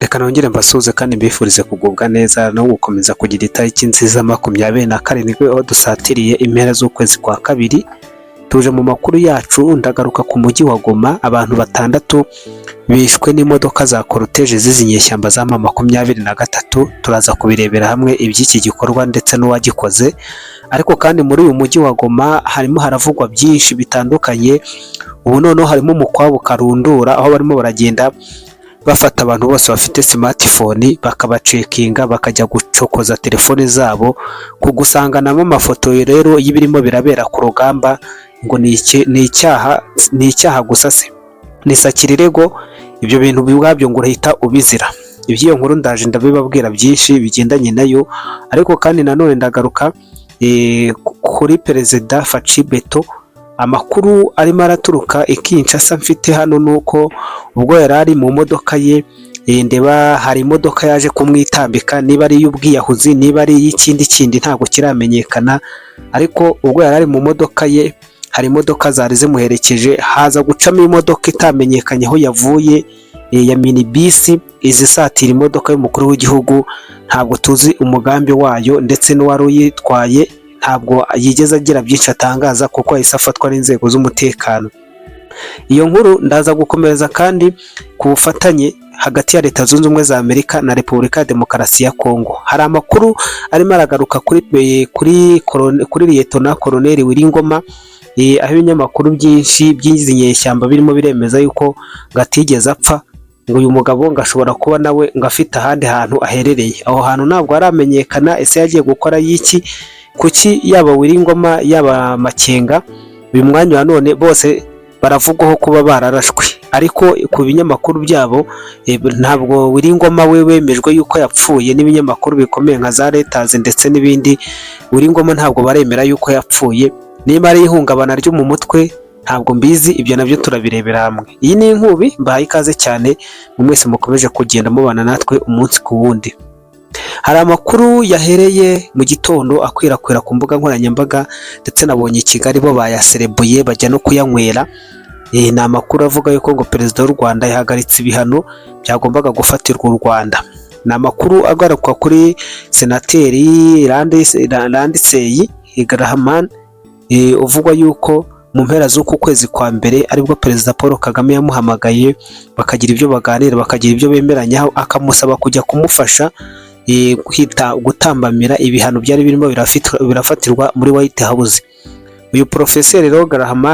Reka nongere mbasuhuze kandi mbifurize kugubwa neza no gukomeza kugira itariki nziza 27 aho dusatiriye impera z'ukwezi kwa kabiri. Tuje mu makuru yacu, ndagaruka ku mujyi wa Goma. Abantu 6 bishwe n'imodoka za cortege z'izinyeshyamba za M23. Turaza kubirebera hamwe iby'iki gikorwa ndetse n'uwagikoze. Ariko kandi muri uyu mujyi wa Goma harimo haravugwa byinshi bitandukanye. Ubu noneho harimo umukwabu karundura aho barimo baragenda bafata abantu bose bafite smartphone bakabacekinga, bakajya gucokoza telefone zabo kugusanganamo amafoto rero y'ibirimo birabera ku rugamba. Ngo ni icyaha gusa se nisakirirego ibyo bintu bibwabyo ngo urahita ubizira. Iby'iyo nkuru ndaje ndabibabwira byinshi bigendanye nayo. Ariko kandi nanone ndagaruka kuri Perezida Faci Beto. Amakuru arimo araturuka Kinshasa mfite hano nuko ubwo yarari mu modoka ye, ndeba hari imodoka yaje kumwitambika, niba ari y'ubwiyahuzi niba ari y'ikindi ntabwo kiramenyekana. Ariko ubwo yarari mu modoka ye hari imodoka zari zimuherekeje, haza gucamo imodoka itamenyekanye aho yavuye ya minibus izisatira imodoka y'umukuru w'igihugu. Ntabwo tuzi umugambi wayo ndetse n'uwari uyitwaye ntabwo yigeze agira byinshi atangaza kuko yahise afatwa n'inzego z'umutekano. Iyo nkuru ndaza gukomeza kandi ku bufatanye hagati ya Leta Zunze Ubumwe za Amerika na Repubulika ya Demokarasi ya Kongo. Hari amakuru arimo aragaruka kuri Liyetona Koloneli Wiringoma, aho ibinyamakuru byinshi by'izi nyeshyamba birimo biremeza yuko gatigeze apfa, ngo uyu mugabo ngashobora kuba nawe ngafite ahandi hantu aherereye. Aho hantu ntabwo haramenyekana, ese yagiye gukora yiki kuki yaba Wiringoma yaba Makenga uyu mwanya wa none bose baravugwaho kuba bararashwe. Ariko ku binyamakuru byabo ntabwo Wiringoma we wemejwe yuko yapfuye, n'ibinyamakuru bikomeye nka za Reuters ndetse n'ibindi. Wiringoma ntabwo baremera yuko yapfuye, niba ari ihungabana ryo mu mutwe ntabwo mbizi, ibyo nabyo turabirebera hamwe. Iyi ni inkubi, mbahaye ikaze cyane mu mwese mukomeje kugenda mubana natwe umunsi ku wundi. Hari amakuru yahereye mu gitondo akwirakwira ku mbuga nkoranyambaga ndetse nabonye i Kigali bo bayaserebuye bajya no kuyanywera. Ni amakuru avuga yuko ngo Perezida w'u Rwanda yahagaritse ibihano byagombaga gufatirwa u Rwanda. Ni amakuru agaruka kuri Senateri Landisey Graham, uvugwa yuko mu mpera z'uku kwezi kwa mbere aribwo Perezida Paul Kagame yamuhamagaye bakagira ibyo baganira, bakagira ibyo bemeranyaho, akamusaba kujya kumufasha gutambamira ibihano byari birimo birafatirwa muri White House. Uyu Profeseri rero Graham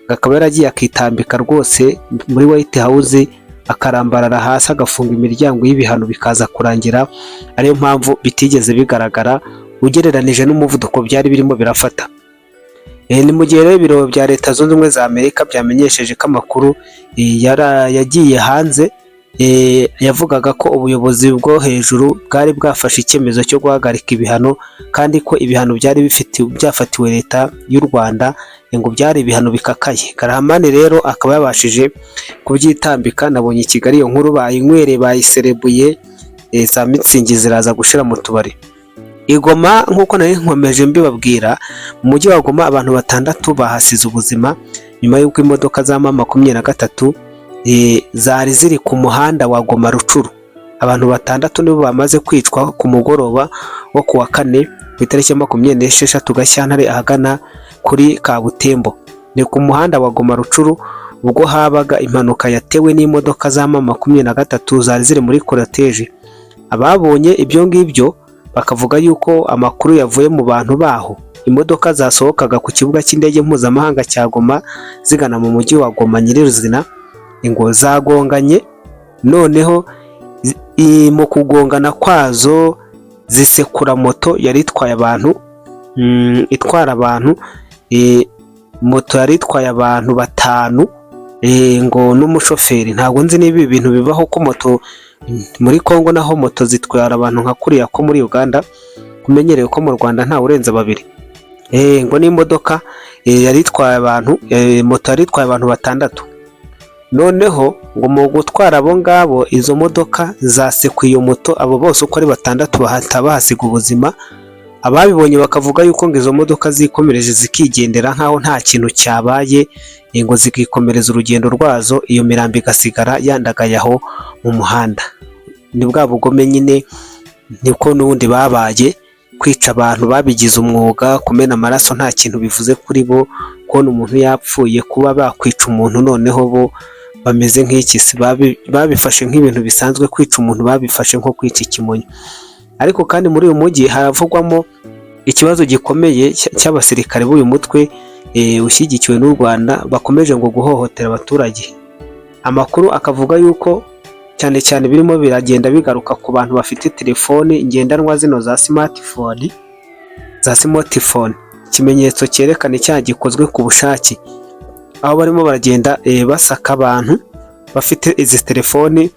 akaba yaragiye akitambika rwose muri White House, akarambarara hasi agafunga imiryango y'ibihano bikaza kurangira. Ariyo mpamvu bitigeze bigaragara ugereranije n'umuvuduko byari birimo birafata. Ni mu gihe rero ibiro bya Leta Zunze Ubumwe za Amerika byamenyesheje ko amakuru yagiye hanze, yavugaga ko ubuyobozi bwo hejuru bwari bwafashe icyemezo cyo guhagarika ibihano, kandi ko ibihano byari byafatiwe Leta y'u Rwanda ngo byari ibihano bikakaye. Graham rero akaba yabashije kubyitambika. Nabonye i Kigali iyo nkuru bayinywereye, bayiserebuye, za mitsingi ziraza gushira mu tubari. Igoma nk'uko nari nkomeje mbibabwira, mu mujyi wa Goma abantu 6 bahasize ubuzima nyuma y'uko imodoka za M23 zari ziri ku muhanda wa Goma Rucuru. Abantu 6 nibo bamaze kwicwa ku mugoroba wo kuwa 4 ku itariki ya 26 Gashyantare ahagana kuri Kabutembo. Ni ku muhanda wa Goma Rucuru ubwo habaga impanuka yatewe n'imodoka za M23 zari ziri muri cortege. Ababonye ibyo ngibyo bakavuga yuko amakuru yavuye mu bantu baho. Imodoka zasohokaga ku kibuga cy'indege mpuzamahanga cya Goma zigana mu mujyi wa Goma nyirizina, ngo zagonganye. Noneho mu kugongana kwazo zisekura moto yari itwaye abantu, itwara abantu, moto yari itwaye abantu 5, ngo n'umushoferi. Ntabwo nzi niba ibi bintu bibaho ko moto muri Kongo naho moto zitwara abantu nka kuriya ko muri Uganda, kumenyerewe ko mu Rwanda nta urenza 2. Ngo n'imodoka yari itwaye abantu, moto yari itwaye abantu 6. Noneho ngo mu gutwara abo ngabo izo modoka zasekuye iyo moto, abo bose uko ari 6 bahata bahasiga ubuzima. Ababibonye bakavuga yuko ngo izo modoka zikomereje zikigendera nkaho nta kintu cyabaye, ngo zikikomereza urugendo rwazo, iyo mirambi igasigara yandagaye aho mu muhanda. ni bwa bugome nyine, niko n'ubundi babaye, kwica abantu babigize umwuga, kumena amaraso nta kintu bivuze kuri bo, kubona umuntu yapfuye, kuba bakwica umuntu noneho bo bameze nk'ikisi, babifashe nk'ibintu bisanzwe, kwica umuntu babifashe nko kwica ikimonyo. Ariko kandi muri uyu mujyi haravugwamo ikibazo gikomeye cy'abasirikare b'uyu mutwe ushyigikiwe n'u Rwanda, bakomeje ngo guhohotera abaturage. Amakuru akavuga yuko cyane cyane birimo biragenda bigaruka ku bantu bafite telefoni ngendanwa zino za smartphone, ikimenyetso cyerekana icyaha gikozwe ku bushake, aho barimo baragenda basaka abantu bafite izi telefoni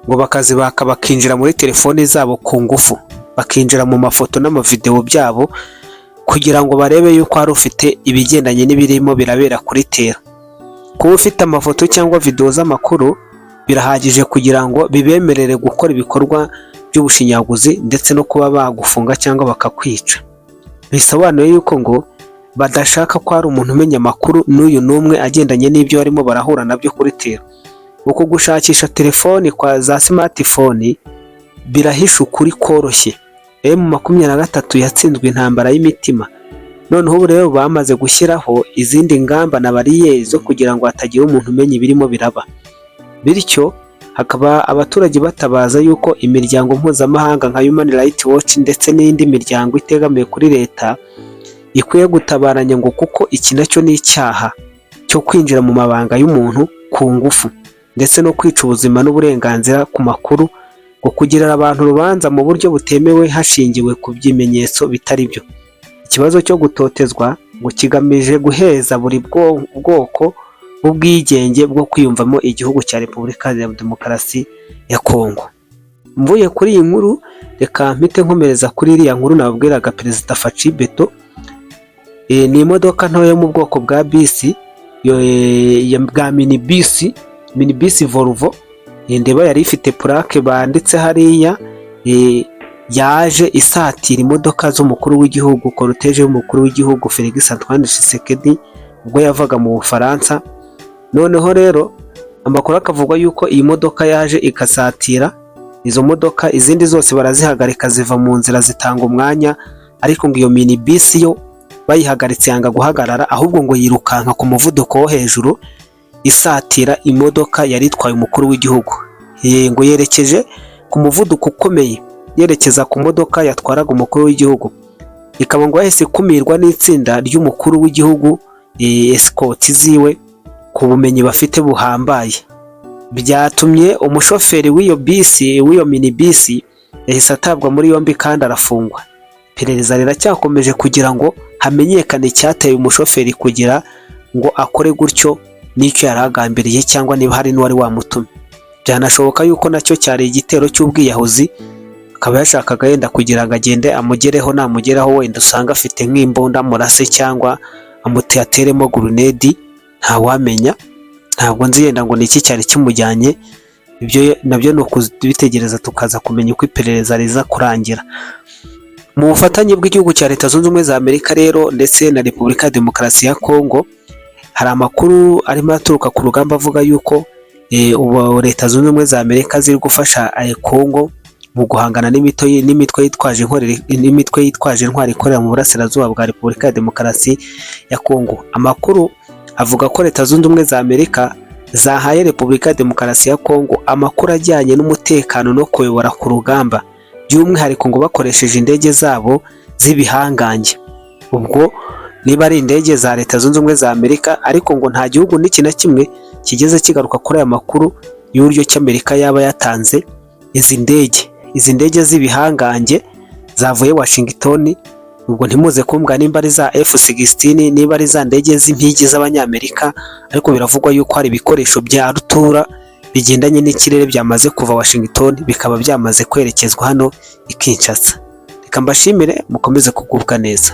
ngo bakazibaka, bakinjira muri telefoni zabo ku ngufu, bakinjira mu mafoto n'amavideo byabo kugira ngo barebe yuko hari ufite ibigendanye n'ibirimo birabera kuri tera. Kuba ufite amafoto cyangwa video z'amakuru birahagije kugira ngo bibemerere gukora ibikorwa by'ubushinyaguzi ndetse no kuba bagufunga cyangwa bakakwica. Bisobanuye yuko ngo badashaka ko hari umuntu umenya amakuru n'uyu n'umwe agendanye n'ibyo barimo barahura nabyo kuri tera. Uko gushakisha telefoni kwa za smartphone birahisha ukuri koroshye. M23 yatsinzwe intambara y'imitima, noneho ubu rero bamaze gushyiraho izindi ngamba na bariyeri zo kugira ngo hatagira umuntu umenya ibirimo biraba. Bityo hakaba abaturage batabaza yuko imiryango mpuzamahanga nka Human Rights Watch ndetse n'indi miryango itegamiye kuri leta ikwiye gutabaranya, ngo kuko iki nacyo ni icyaha cyo kwinjira mu mabanga y'umuntu ku ngufu ndetse no kwica ubuzima n'uburenganzira ku makuru, ngo kugirira abantu urubanza mu buryo butemewe hashingiwe ku bimenyetso bitari byo. Ikibazo cyo gutotezwa ngo kigamije guheza buri bwoko ubwigenge bwo kwiyumvamo igihugu cya Repubulika ya Demokarasi ya Kongo. Mvuye kuri iyi nkuru, reka mpite nkomereza kuri iriya nkuru nababwiraga Perezida Faci Beto. Ni imodoka ntoya yo mu bwoko bwa bisi, bwa minibisi Volvo, ndeba yari ifite plaque banditse hariya, yaje isatira imodoka z'umukuru w'igihugu, cortege y'umukuru w'igihugu Felix Antoine Tshisekedi ubwo yavaga mu Bufaransa. Noneho rero amakuru akavuga yuko iyi modoka yaje ikasatira izo modoka, izindi zose barazihagarika ziva mu nzira zitanga umwanya, ariko ngo iyo minibisi yo bayihagaritse yanga guhagarara, ahubwo ngo yirukanka ku muvuduko wo hejuru isatira imodoka yari itwaye umukuru w'igihugu. Ngo yerekeje ku muvuduko ukomeye, yerekeza ku modoka yatwaraga umukuru w'igihugu, ikaba ngo yahise kumirwa n'itsinda ry'umukuru w'igihugu, escort ziwe ku bumenyi bafite buhambaye. Byatumye umushoferi w'iyo minibisi yahise atabwa muri yombi kandi arafungwa. Iperereza riracyakomeje kugira ngo hamenyekane icyateye umushoferi kugira ngo akore gutyo, n'icyo yari agambiriye cyangwa niba hari n'uwari wamutumye. Byanashoboka yuko nacyo cyari igitero cy'ubwiyahuzi, akaba yashakaga yenda kugira ngo agende amugereho, namugeraho wenda usanga afite nk'imbunda murase cyangwa amuteremo grenade, ntawamenya. Ntabwo nzi yenda ngo ni iki cyari kimujyanye, ibyo nabyo ni ukubitegereza tukaza kumenya uko iperereza riza kurangira. Mu bufatanye bw'igihugu cya Leta Zunze Ubumwe za Amerika rero ndetse na Repubulika ya Demokarasi ya Kongo, hari amakuru arimo aturuka ku rugamba avuga yuko ubu Leta Zunze Ubumwe za Amerika ziri gufasha Kongo mu guhangana n'imitwe yitwaje intwari ikorera mu burasirazuba bwa Repubulika ya Demokarasi ya Kongo. Amakuru avuga ko Leta Zunze Ubumwe za Amerika zahaye Repubulika ya Demokarasi ya Kongo amakuru ajyanye n'umutekano no kuyobora ku rugamba, by'umwihariko ngo bakoresheje indege zabo z'ibihangange. Ubwo niba ari indege za Leta Zunze Ubumwe za Amerika, ariko ngo nta gihugu n'iki na kimwe kigeze kigaruka kuri aya makuru y'uburyo cy'Amerika yaba yatanze izi ndege z'ibihangange zavuye Washington. Ubwo ntimuze kumbwa nimba ari za F-16, niba ari za ndege z'impigi z'abanyamerika, ariko biravugwa yuko hari ibikoresho bya rutura bigendanye n'ikirere byamaze kuva Washington bikaba byamaze kwerekezwa hano i Kinshasa. Reka mbashimire, mukomeze kugubwa neza.